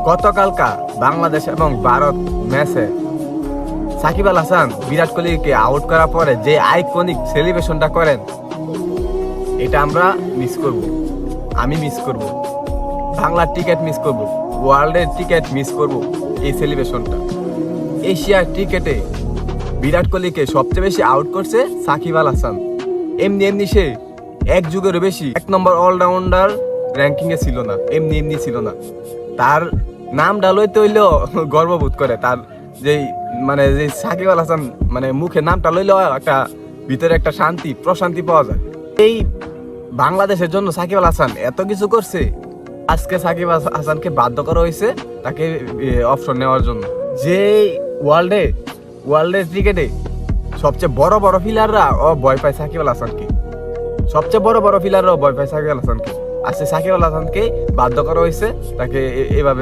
গতকালকা বাংলাদেশ এবং ভারত ম্যাচে সাকিব আল হাসান বিরাট কোহলিকে আউট করার পরে যে আইকনিক সেলিব্রেশনটা করেন, এটা আমরা মিস করব। আমি মিস করব, বাংলার টিকিট মিস করব, ওয়ার্ল্ডের টিকিট মিস করব। এই সেলিব্রেশনটা এশিয়ার ক্রিকেটে বিরাট কোহলিকে সবচেয়ে বেশি আউট করছে সাকিব আল হাসান। এমনি সে এক যুগেরও বেশি 1 নম্বর অলরাউন্ডার র্যাঙ্কিং এ ছিল না, এমনি ছিল না। তার নামটা লইতে হইলেও গর্ববোধ করে। তার যে সাকিব আল হাসান মুখে নামটা লইলেও একটা ভিতরে একটা শান্তি প্রশান্তি পাওয়া যায়। এই বাংলাদেশের জন্য সাকিব আল হাসান এত কিছু করছে, আজকে সাকিব আল হাসানকে বাধ্য করা হয়েছে তাকে অপশন নেওয়ার জন্য। যে ওয়ার্ল্ডের ক্রিকেটে সবচেয়ে বড় ফিলাররা ভয় পায় সাকিব আল হাসানকে, সবচেয়ে বড় ফিলাররাও ভয় পায় সাকিব আল হাসানকে। আজকে সাকিব আল হাসানকে বাধ্য করা হয়েছে তাকে এভাবে